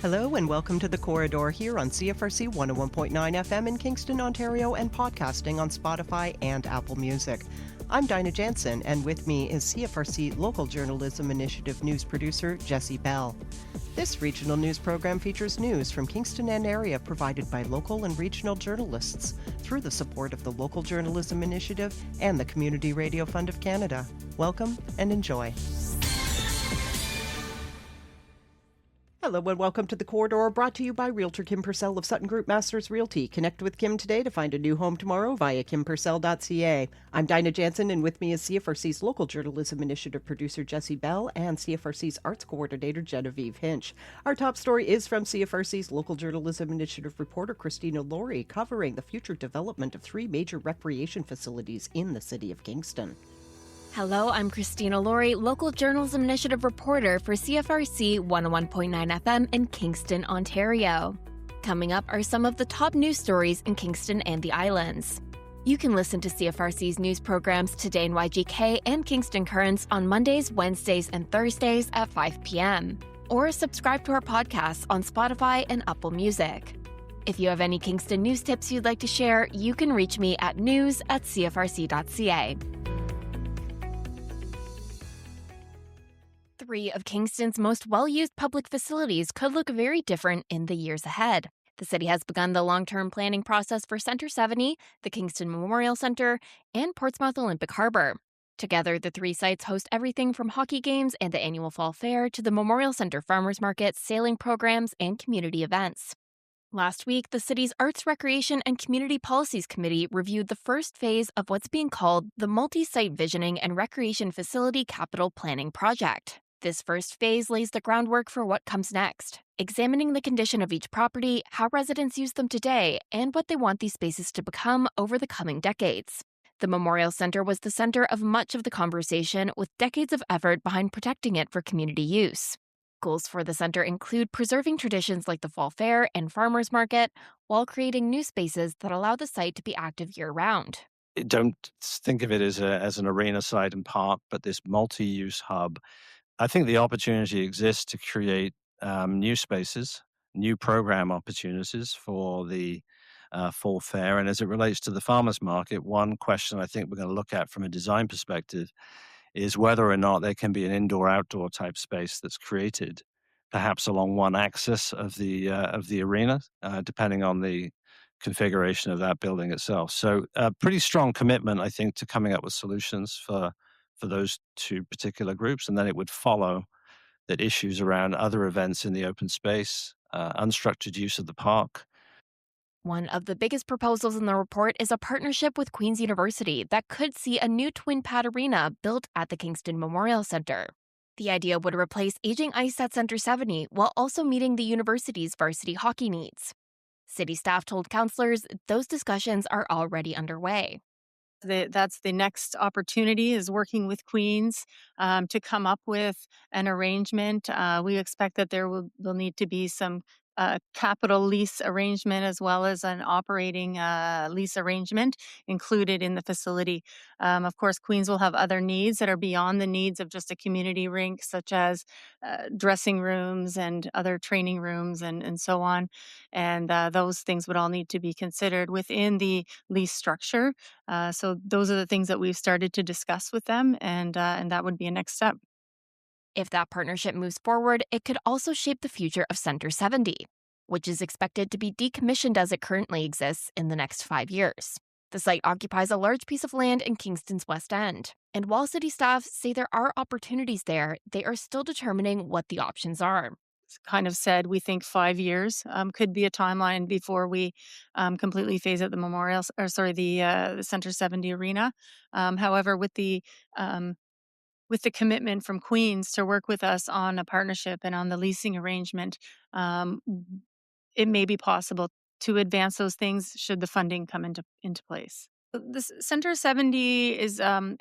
Hello and welcome to The Corridor here on CFRC 101.9 FM in Kingston, Ontario, and podcasting on Spotify and Apple Music. I'm Dinah Jansen, and with me is CFRC Local Journalism Initiative news producer Jessie Bell. This regional news program features news from Kingston and area provided by local and regional journalists through the support of the Local Journalism Initiative and the Community Radio Fund of Canada. Welcome and enjoy. Hello and welcome to The Corridor, brought to you by Realtor Kim Purcell of Sutton Group Masters Realty. Connect with Kim today to find a new home tomorrow via kimpurcell.ca. I'm Dinah Jansen, and with me is CFRC's Local Journalism Initiative producer Jessie Bell and CFRC's Arts Coordinator Genevieve Hinch. Our top story is from CFRC's Local Journalism Initiative reporter Christina Laurie, covering the future development of three major recreation facilities in the city of Kingston. Hello, I'm Christina Laurie, Local Journalism Initiative reporter for CFRC 101.9 FM in Kingston, Ontario. Coming up are some of the top news stories in Kingston and the Islands. You can listen to CFRC's news programs Today in YGK and Kingston Currents on Mondays, Wednesdays, and Thursdays at 5 p.m. Or subscribe to our podcasts on Spotify and Apple Music. If you have any Kingston news tips you'd like to share, you can reach me at news@cfrc.ca. Three of Kingston's most well-used public facilities could look very different in the years ahead. The city has begun the long-term planning process for Centre 70, the Kingston Memorial Centre, and Portsmouth Olympic Harbour. Together, the three sites host everything from hockey games and the annual fall fair to the Memorial Centre farmers market, sailing programs, and community events. Last week, the city's Arts, Recreation, and Community Policies Committee reviewed the first phase of what's being called the Multi-Site Visioning and Recreation Facility Capital Planning Project. This first phase lays the groundwork for what comes next, examining the condition of each property, how residents use them today, and what they want these spaces to become over the coming decades. The Memorial Centre was the center of much of the conversation, with decades of effort behind protecting it for community use. Goals for the centre include preserving traditions like the Fall Fair and Farmers Market, while creating new spaces that allow the site to be active year-round. Don't think of it as an arena site and park, but this multi-use hub. I think the opportunity exists to create new spaces, new program opportunities for the fall fair. And as it relates to the farmers market, one question I think we're going to look at from a design perspective is whether or not there can be an indoor-outdoor type space that's created, perhaps along one axis of the arena, depending on the configuration of that building itself. So a pretty strong commitment, I think, to coming up with solutions for those two particular groups. And then it would follow that issues around other events in the open space, unstructured use of the park. One of the biggest proposals in the report is a partnership with Queen's University that could see a new twin-pad arena built at the Kingston Memorial Centre. The idea would replace aging ice at Centre 70 while also meeting the university's varsity hockey needs. City staff told councillors those discussions are already underway. That's the next opportunity, is working with Queens to come up with an arrangement. We expect that there will need to be some capital lease arrangement as well as an operating lease arrangement included in the facility. Of course, Queens will have other needs that are beyond the needs of just a community rink, such as dressing rooms and other training rooms and so on. And those things would all need to be considered within the lease structure. So those are the things that we've started to discuss with them, and that would be a next step. If that partnership moves forward, it could also shape the future of Centre 70, which is expected to be decommissioned as it currently exists in the next 5 years. The site occupies a large piece of land in Kingston's West End, and while city staff say there are opportunities there, they are still determining what the options are. It's kind of said we think 5 years could be a timeline before we completely phase out the Centre 70 arena. However, with the commitment from Queens to work with us on a partnership and on the leasing arrangement, it may be possible to advance those things should the funding come into place. This Centre 70 is an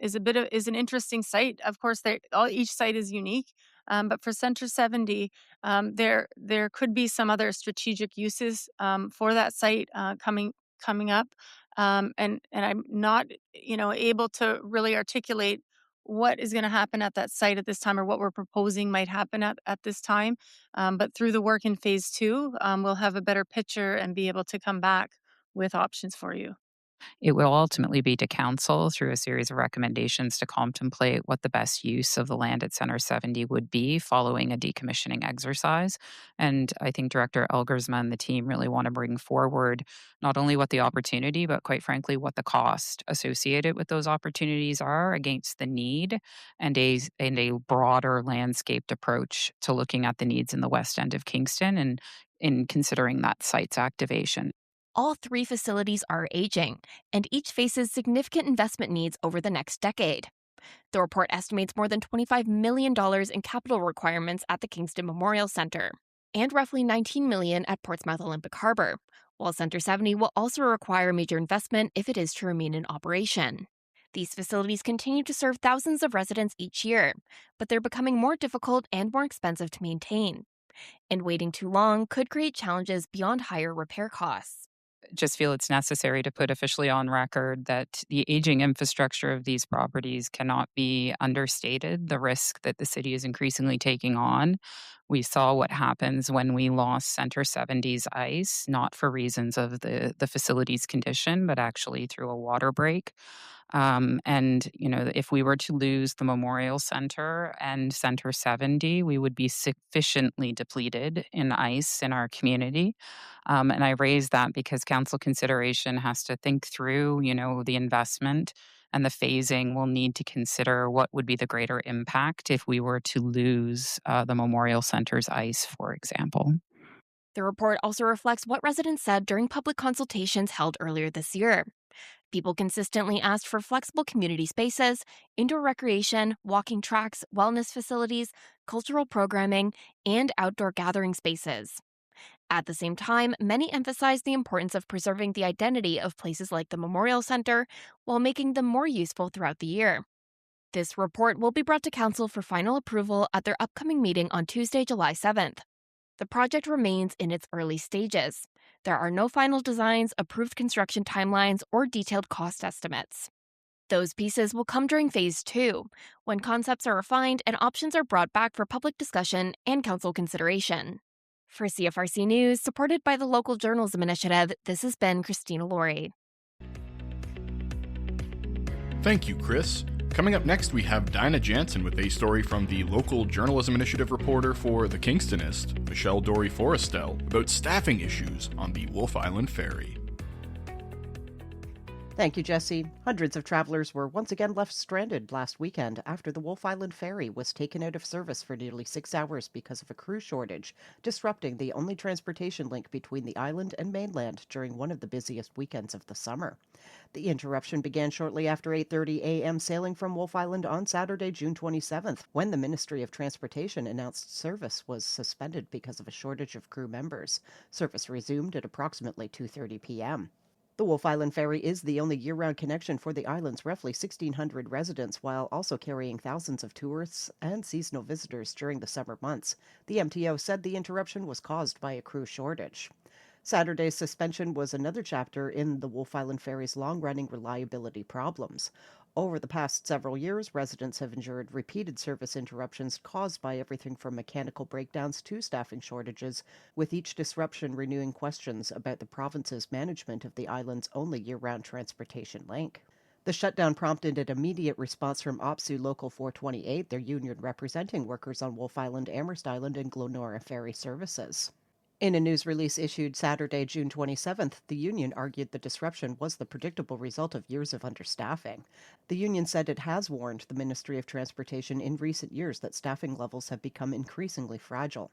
interesting site. Of course, each site is unique, but for Centre 70, there could be some other strategic uses for that site coming up, and I'm not able to really articulate what is going to happen at that site at this time or what we're proposing might happen at this time. But through the work in phase two, we'll have a better picture and be able to come back with options for you. It will ultimately be to council through a series of recommendations to contemplate what the best use of the land at Center 70 would be following a decommissioning exercise. And I think Director Elgersma and the team really want to bring forward not only what the opportunity, but quite frankly, what the cost associated with those opportunities are against the need, and a broader landscaped approach to looking at the needs in the west end of Kingston and in considering that site's activation. All three facilities are aging, and each faces significant investment needs over the next decade. The report estimates more than $25 million in capital requirements at the Kingston Memorial Center and roughly $19 million at Portsmouth Olympic Harbor, while Center 70 will also require major investment if it is to remain in operation. These facilities continue to serve thousands of residents each year, but they're becoming more difficult and more expensive to maintain. And waiting too long could create challenges beyond higher repair costs. Just feel it's necessary to put officially on record that the aging infrastructure of these properties cannot be understated. The risk that the city is increasingly taking on. We saw what happens when we lost Center 70's ice, not for reasons of the facility's condition, but actually through a water break. And, if we were to lose the Memorial Center and Center 70, we would be sufficiently depleted in ice in our community. And I raise that because council consideration has to think through, the investment and the phasing. Will need to consider what would be the greater impact if we were to lose the Memorial Center's ice, for example. The report also reflects what residents said during public consultations held earlier this year. People consistently asked for flexible community spaces, indoor recreation, walking tracks, wellness facilities, cultural programming, and outdoor gathering spaces. At the same time, many emphasized the importance of preserving the identity of places like the Memorial Center while making them more useful throughout the year. This report will be brought to Council for final approval at their upcoming meeting on Tuesday, July 7th. The project remains in its early stages. There are no final designs, approved construction timelines, or detailed cost estimates. Those pieces will come during Phase 2, when concepts are refined and options are brought back for public discussion and council consideration. For CFRC News, supported by the Local Journalism Initiative, this has been Christina Laurie. Thank you, Chris. Coming up next, we have Dinah Jansen with a story from the Local Journalism Initiative reporter for The Kingstonist, Michelle Dory-Forrestel, about staffing issues on the Wolfe Island Ferry. Thank you, Jesse. Hundreds of travelers were once again left stranded last weekend after the Wolfe Island Ferry was taken out of service for nearly 6 hours because of a crew shortage, disrupting the only transportation link between the island and mainland during one of the busiest weekends of the summer. The interruption began shortly after 8:30 a.m. sailing from Wolfe Island on Saturday, June 27th, when the Ministry of Transportation announced service was suspended because of a shortage of crew members. Service resumed at approximately 2:30 p.m. The Wolfe Island Ferry is the only year-round connection for the island's roughly 1,600 residents, while also carrying thousands of tourists and seasonal visitors during the summer months. The MTO said the interruption was caused by a crew shortage. Saturday's suspension was another chapter in the Wolfe Island Ferry's long-running reliability problems. Over the past several years, residents have endured repeated service interruptions caused by everything from mechanical breakdowns to staffing shortages, with each disruption renewing questions about the province's management of the island's only year-round transportation link. The shutdown prompted an immediate response from OPSU Local 428, their union representing workers on Wolfe Island, Amherst Island, and Glenora ferry services. In a news release issued Saturday, June 27th, the union argued the disruption was the predictable result of years of understaffing. The union said it has warned the Ministry of Transportation in recent years that staffing levels have become increasingly fragile.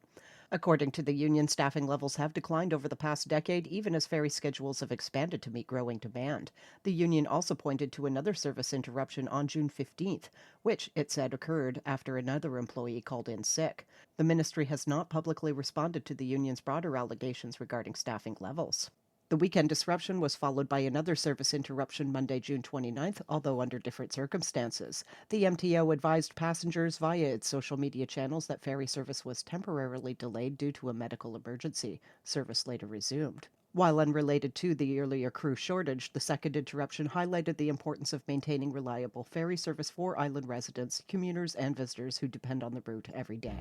According to the union, staffing levels have declined over the past decade, even as ferry schedules have expanded to meet growing demand. The union also pointed to another service interruption on June 15th, which it said occurred after another employee called in sick. The ministry has not publicly responded to the union's broader allegations regarding staffing levels. The weekend disruption was followed by another service interruption Monday, June 29th, although under different circumstances. The MTO advised passengers via its social media channels that ferry service was temporarily delayed due to a medical emergency. Service later resumed. While unrelated to the earlier crew shortage, the second interruption highlighted the importance of maintaining reliable ferry service for island residents, commuters, and visitors who depend on the route every day.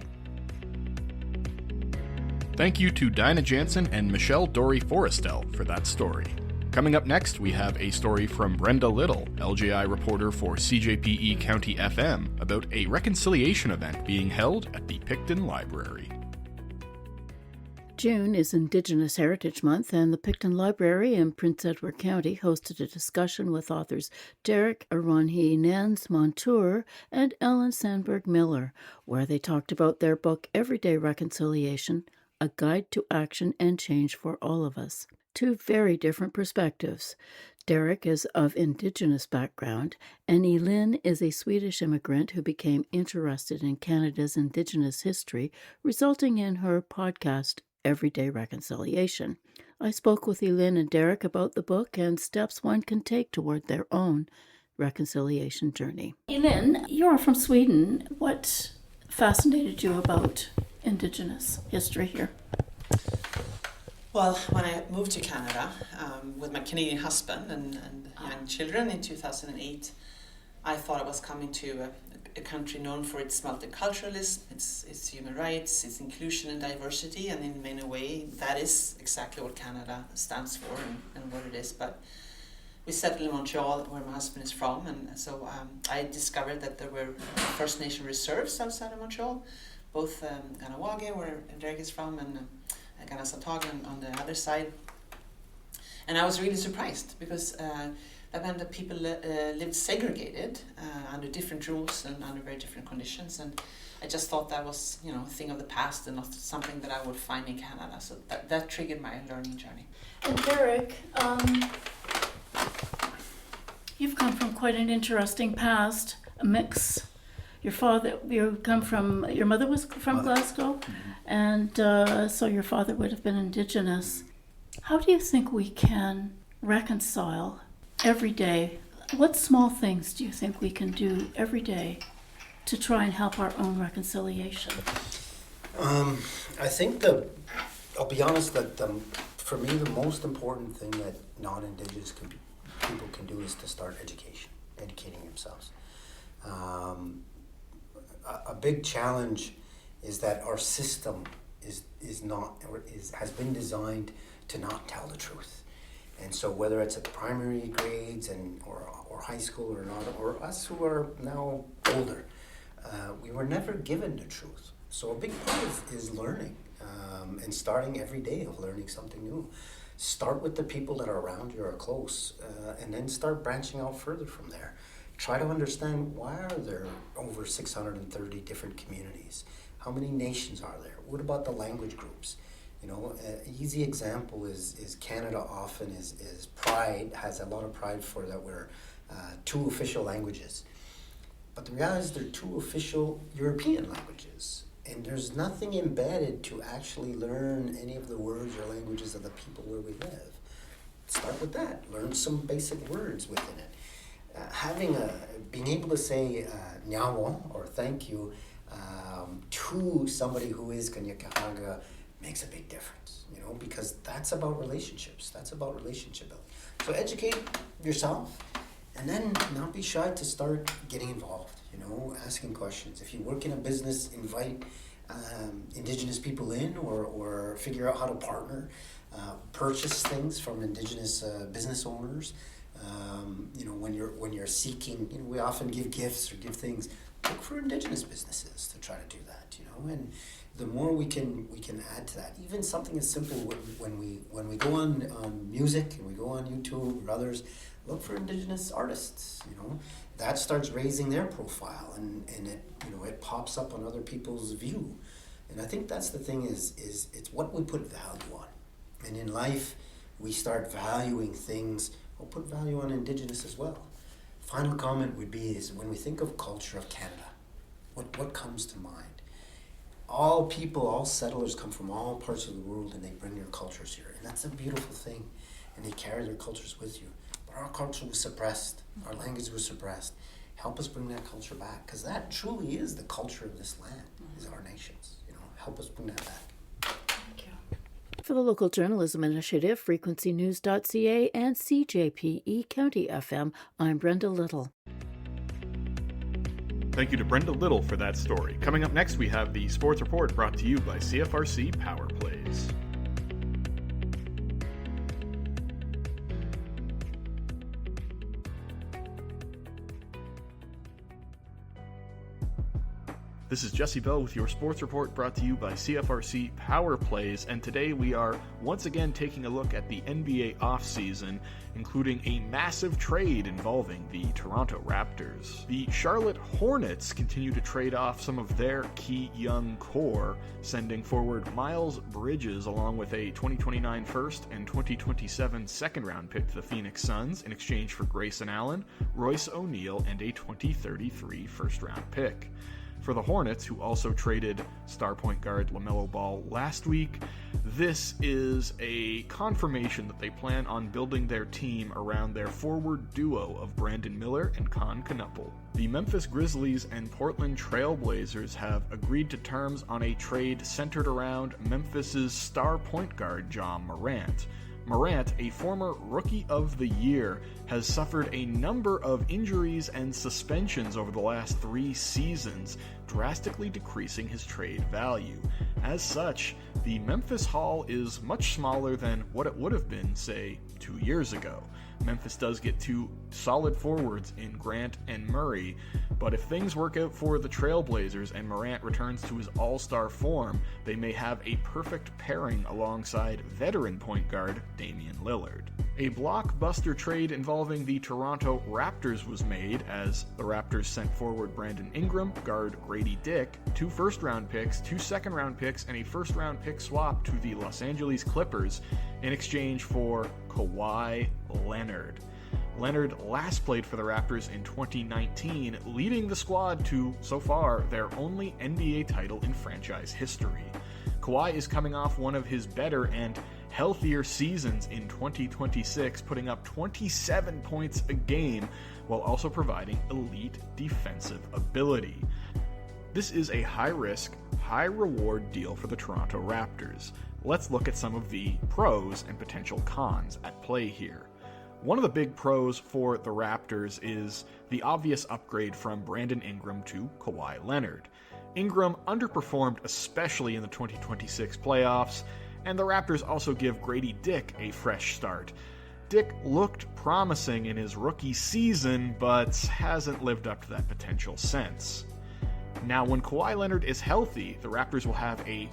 Thank you to Dinah Jansen and Michelle Dory-Forrestel for that story. Coming up next, we have a story from Brenda Little, LJI reporter for CJPE County FM, about a reconciliation event being held at the Picton Library. June is Indigenous Heritage Month, and the Picton Library in Prince Edward County hosted a discussion with authors Derek Aronhi Nance Montour and Ellen Sandberg Miller, where they talked about their book Everyday Reconciliation, A Guide to Action and Change for All of Us. Two very different perspectives. Derek is of Indigenous background, and Elin is a Swedish immigrant who became interested in Canada's Indigenous history, resulting in her podcast, Everyday Reconciliation. I spoke with Elin and Derek about the book and steps one can take toward their own reconciliation journey. Elin, you're from Sweden. What fascinated you about Indigenous history here? Well, when I moved to Canada with my Canadian husband and young children in 2008, I thought I was coming to a country known for its multiculturalism, its human rights, its inclusion and diversity, and in many ways that is exactly what Canada stands for and what it is. But we settled in Montreal, where my husband is from, and so I discovered that there were First Nation reserves outside of Montreal, both Ganawage, where Derek is from, and Ganasatag on the other side. And I was really surprised because that meant that people lived segregated under different rules and under very different conditions. And I just thought that was, a thing of the past and not something that I would find in Canada. So that triggered my learning journey. And Derek, you've come from quite an interesting past, a mix. Your mother was from Glasgow, and so your father would have been Indigenous. How do you think we can reconcile every day? What small things do you think we can do every day to try and help our own reconciliation? I think I'll be honest, that for me the most important thing that non-Indigenous people can do is to start educating themselves. A big challenge is that our system has been designed to not tell the truth, and so whether it's at the primary grades or high school or not, or us who are now older, we were never given the truth. So a big part is learning, and starting every day of learning something new. Start with the people that are around you or close, and then start branching out further from there. Try to understand, why are there over 630 different communities? How many nations are there? What about the language groups? An easy example is Canada often has a lot of pride for that we're 2 official languages. But the reality is there are 2 official European languages. And there's nothing embedded to actually learn any of the words or languages of the people where we live. Start with that. Learn some basic words within it. Being able to say nyawo or thank you to somebody who is Kanyakahaga makes a big difference, because that's about relationships. That's about relationship building. So educate yourself, and then not be shy to start getting involved, asking questions. If you work in a business, invite Indigenous people in, or figure out how to partner, purchase things from Indigenous business owners. When you're seeking, we often give gifts or give things. Look for Indigenous businesses to try to do that, and the more we can add to that. Even something as simple when we go on music and we go on YouTube or others, look for Indigenous artists. That starts raising their profile, and it pops up on other people's view. And I think that's the thing is it's what we put value on. And in life, we start valuing things. We'll put value on Indigenous as well. Final comment would be is when we think of culture of Canada, what comes to mind? All people, all settlers come from all parts of the world, and they bring their cultures here. And that's a beautiful thing. And they carry their cultures with you. But our culture was suppressed. Our language was suppressed. Help us bring that culture back, because that truly is the culture of this land, is our nations. Help us bring that back. For the Local Journalism Initiative, frequencynews.ca and CJPE County FM, I'm Brenda Little. Thank you to Brenda Little for that story. Coming up next, we have the Sports Report brought to you by CFRC Power Plays. This is Jesse Bell with your Sports Report brought to you by CFRC Power Plays, and today we are once again taking a look at the NBA offseason, including a massive trade involving the Toronto Raptors. The Charlotte Hornets continue to trade off some of their key young core, sending forward Miles Bridges along with a 2029 first and 2027 second round pick to the Phoenix Suns in exchange for Grayson Allen, Royce O'Neal, and a 2033 first round pick. For the Hornets, who also traded star point guard LaMelo Ball last week, this is a confirmation that they plan on building their team around their forward duo of Brandon Miller and Con Knuppel. The Memphis Grizzlies and Portland Trail Blazers have agreed to terms on a trade centered around Memphis's star point guard Ja Morant. Morant, a former Rookie of the Year, has suffered a number of injuries and suspensions over the last 3 seasons, drastically decreasing his trade value. As such, the Memphis haul is much smaller than what it would have been, say, 2 years ago. Memphis does get 2 solid forwards in Grant and Murray, but if things work out for the Trailblazers and Morant returns to his all-star form, they may have a perfect pairing alongside veteran point guard Damian Lillard. A blockbuster trade involving the Toronto Raptors was made as the Raptors sent forward Brandon Ingram, guard Grady Dick, 2 first-round picks, 2 second-round picks, and a first-round pick swap to the Los Angeles Clippers in exchange for Kawhi Leonard. Leonard last played for the Raptors in 2019, leading the squad to, so far, their only NBA title in franchise history. Kawhi is coming off one of his better and healthier seasons in 2026, putting up 27 points a game while also providing elite defensive ability. This is a high-risk, high-reward deal for the Toronto Raptors. Let's look at some of the pros and potential cons at play here. One of the big pros for the Raptors is the obvious upgrade from Brandon Ingram to Kawhi Leonard. Ingram underperformed especially in the 2026 playoffs, and the Raptors also give Grady Dick a fresh start. Dick looked promising in his rookie season, but hasn't lived up to that potential since. Now, when Kawhi Leonard is healthy, the Raptors will have a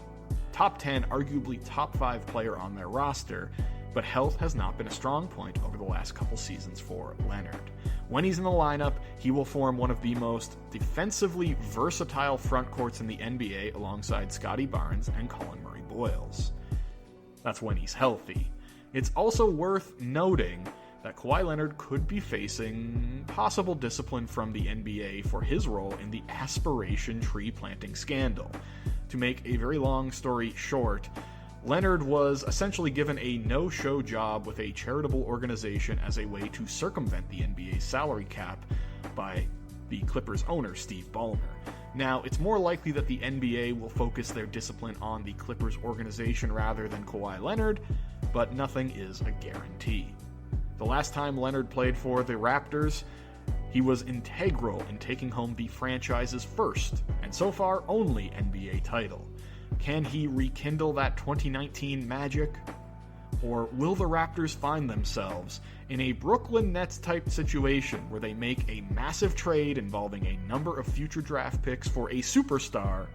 top 10, arguably top 5 player on their roster, but health has not been a strong point over the last couple seasons for Leonard. When he's in the lineup, he will form one of the most defensively versatile front courts in the NBA alongside Scotty Barnes and Colin Murray-Boyles. That's when he's healthy. It's also worth noting that Kawhi Leonard could be facing possible discipline from the NBA for his role in the aspiration tree planting scandal. To make a very long story short, Leonard was essentially given a no-show job with a charitable organization as a way to circumvent the NBA's salary cap by the Clippers owner, Steve Ballmer. Now, it's more likely that the NBA will focus their discipline on the Clippers organization rather than Kawhi Leonard, but nothing is a guarantee. The last time Leonard played for the Raptors, he was integral in taking home the franchise's first, and so far only, NBA title. Can he rekindle that 2019 magic? Or will the Raptors find themselves in a Brooklyn Nets-type situation where they make a massive trade involving a number of future draft picks for a superstar,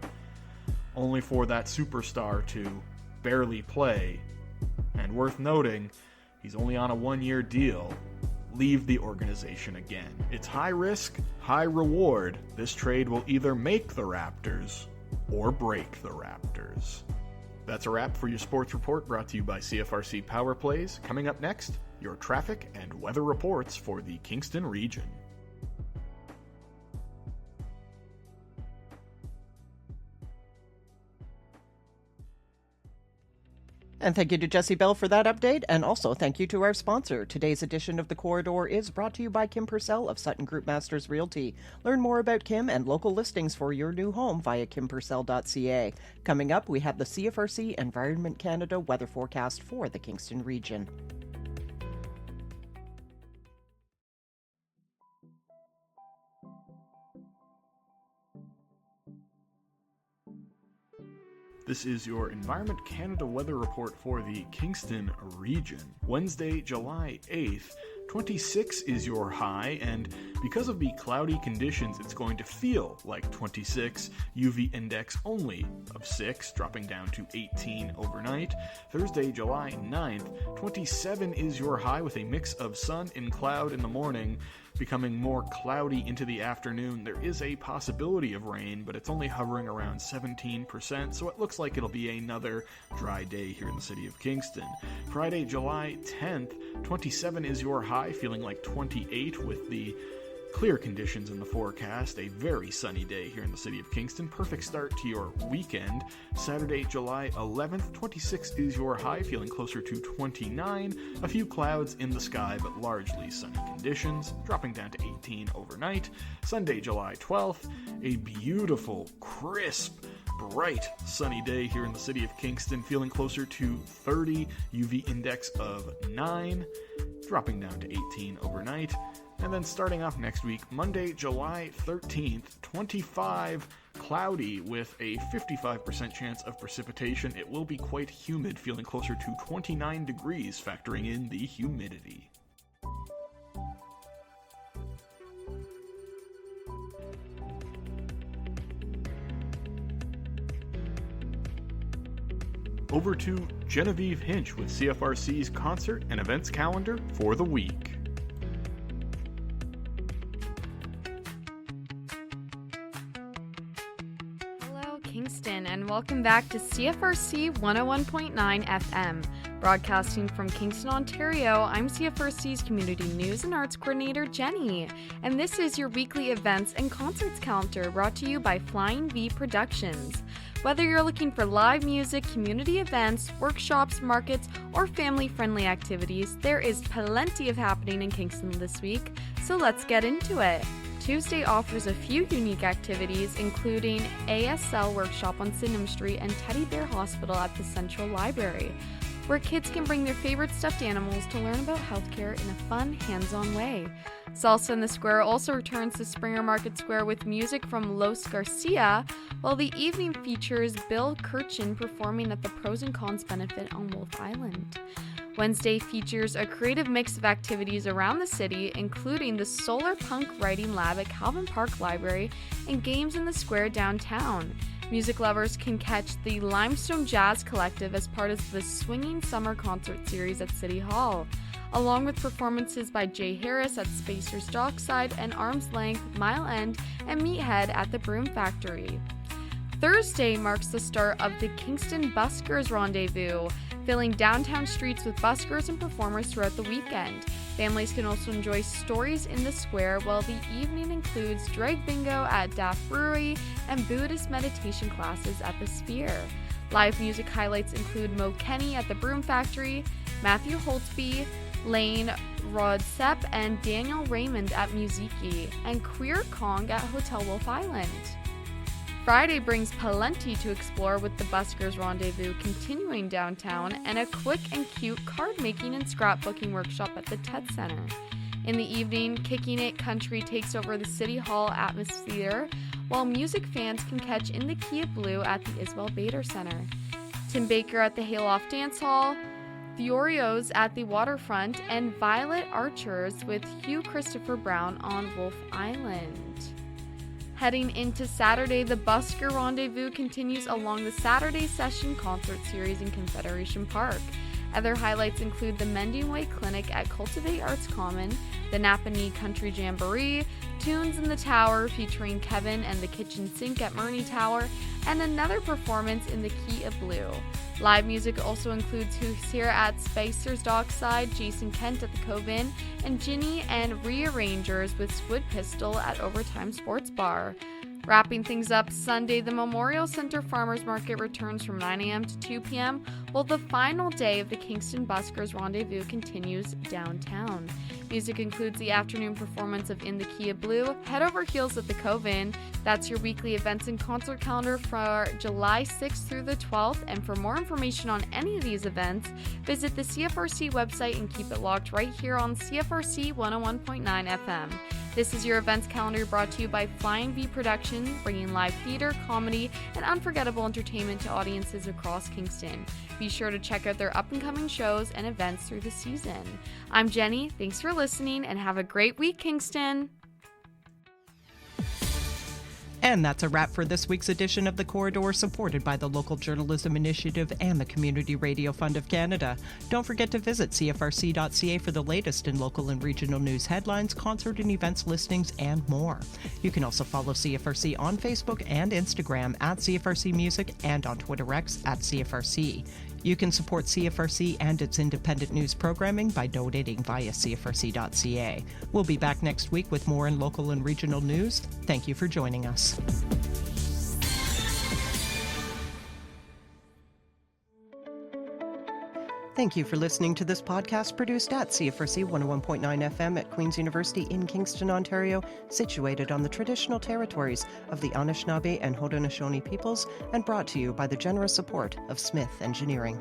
only for that superstar to barely play, and worth noting, he's only on a 1-year deal, leave the organization again? It's high risk, high reward. This trade will either make the Raptors or break the Raptors. That's a wrap for your sports report brought to you by CFRC Power Plays. Coming up next, your traffic and weather reports for the Kingston region. And thank you to Jesse Bell for that update, and also thank you to our sponsor. Today's edition of The Corridor is brought to you by Kim Purcell of Sutton Group Masters Realty. Learn more about Kim and local listings for your new home via kimpurcell.ca. Coming up, we have the CFRC Environment Canada weather forecast for the Kingston region. This is your Environment Canada weather report for the Kingston region. Wednesday, July 8th, 26 is your high, and because of the cloudy conditions, it's going to feel like 26. UV index only of 6, dropping down to 18 overnight. Thursday, July 9th, 27 is your high with a mix of sun and cloud in the morning, becoming more cloudy into the afternoon. There is a possibility of rain, but it's only hovering around 17%, so it looks like it'll be another dry day here in the city of Kingston. Friday, July 10th, 27 is your high, feeling like 28 with the clear conditions in the forecast. A very sunny day here in the city of Kingston. Perfect start to your weekend. Saturday, July 11th, 26 is your high, feeling closer to 29. A few clouds in the sky, but largely sunny conditions, dropping down to 18 overnight. Sunday, July 12th, a beautiful, crisp, bright, sunny day here in the city of Kingston, feeling closer to 30. UV index of 9, dropping down to 18 overnight. And then starting off next week, Monday, July 13th, 25, cloudy with a 55% chance of precipitation. It will be quite humid, feeling closer to 29 degrees, factoring in the humidity. Over to Genevieve Hinch with CFRC's concert and events calendar for the week. Kingston, and welcome back to CFRC 101.9 FM. Broadcasting from Kingston, Ontario, I'm CFRC's Community News and Arts Coordinator, Jenny, and this is your weekly events and concerts calendar brought to you by Flying V Productions. Whether you're looking for live music, community events, workshops, markets, or family-friendly activities, there is plenty of happening in Kingston this week, so let's get into it. Tuesday offers a few unique activities, including ASL Workshop on Sydenham Street and Teddy Bear Hospital at the Central Library, where kids can bring their favorite stuffed animals to learn about healthcare in a fun, hands-on way. Salsa in the Square also returns to Springer Market Square with music from Los Garcia, while the evening features Bill Kirchin performing at the Pros and Cons Benefit on Wolf Island. Wednesday features a creative mix of activities around the city, including the Solar Punk Writing Lab at Calvin Park Library and games in the square downtown. Music lovers can catch the Limestone Jazz Collective as part of the Swinging Summer Concert Series at City Hall, along with performances by Jay Harris at Spacers Dockside and Arm's Length, Mile End, and Meathead at the Broom Factory. Thursday marks the start of the Kingston Buskers Rendezvous, filling downtown streets with buskers and performers throughout the weekend. Families can also enjoy stories in the square, while the evening includes drag bingo at Daft Brewery and Buddhist meditation classes at the Sphere. Live music highlights include Mo Kenny at the Broom Factory, Matthew Holtzby, Lane Rodsepp, and Daniel Raymond at Musiki, and Queer Kong at Hotel Wolf Island. Friday brings plenty to explore with the Buskers Rendezvous continuing downtown and a quick and cute card making and scrapbooking workshop at the TED Center. In the evening, Kicking It Country takes over the City Hall atmosphere, while music fans can catch In the Key of Blue at the Isabel Bader Center. Tim Baker at the Hayloft Dance Hall, The Oreos at the Waterfront, and Violet Archers with Hugh Christopher Brown on Wolf Island. Heading into Saturday, the Busker Rendezvous continues along the Saturday Session Concert Series in Confederation Park. Other highlights include the Mending Way Clinic at Cultivate Arts Common, the Napanee Country Jamboree, Tunes in the Tower featuring Kevin and the Kitchen Sink at Murney Tower, and another performance in the Key of Blue. Live music also includes Who's Here at Spacers Dockside, Jason Kent at the Cove Inn, and Ginny and Rearrangers with Squid Pistol at Overtime Sports Bar. Wrapping things up Sunday, the Memorial Center Farmers Market returns from 9 a.m. to 2 p.m., while the final day of the Kingston Buskers Rendezvous continues downtown. Music includes the afternoon performance of In the Key of Blue, Head Over Heels at the Coven. That's your weekly events and concert calendar for July 6th through the 12th, and for more information on any of these events, visit the CFRC website and keep it locked right here on CFRC 101.9 FM. This is your events calendar brought to you by Flying V Productions, bringing live theater, comedy, and unforgettable entertainment to audiences across Kingston. Be sure to check out their up-and-coming shows and events through the season. I'm Jenny. Thanks for listening, and have a great week, Kingston. And that's a wrap for this week's edition of The Corridor, supported by the Local Journalism Initiative and the Community Radio Fund of Canada. Don't forget to visit CFRC.ca for the latest in local and regional news headlines, concert and events listings, and more. You can also follow CFRC on Facebook and Instagram at CFRC Music and on Twitter X at CFRC. You can support CFRC and its independent news programming by donating via CFRC.ca. We'll be back next week with more in local and regional news. Thank you for joining us. Thank you for listening to this podcast produced at CFRC 101.9 FM at Queen's University in Kingston, Ontario, situated on the traditional territories of the Anishinaabe and Haudenosaunee peoples, and brought to you by the generous support of Smith Engineering.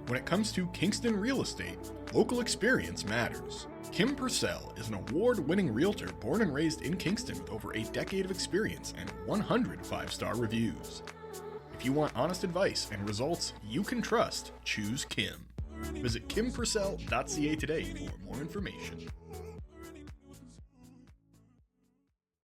When it comes to Kingston real estate, local experience matters. Kim Purcell is an award-winning realtor born and raised in Kingston with over a decade of experience and 100 five-star reviews. If you want honest advice and results you can trust, choose Kim. Visit kimpurcell.ca today for more information.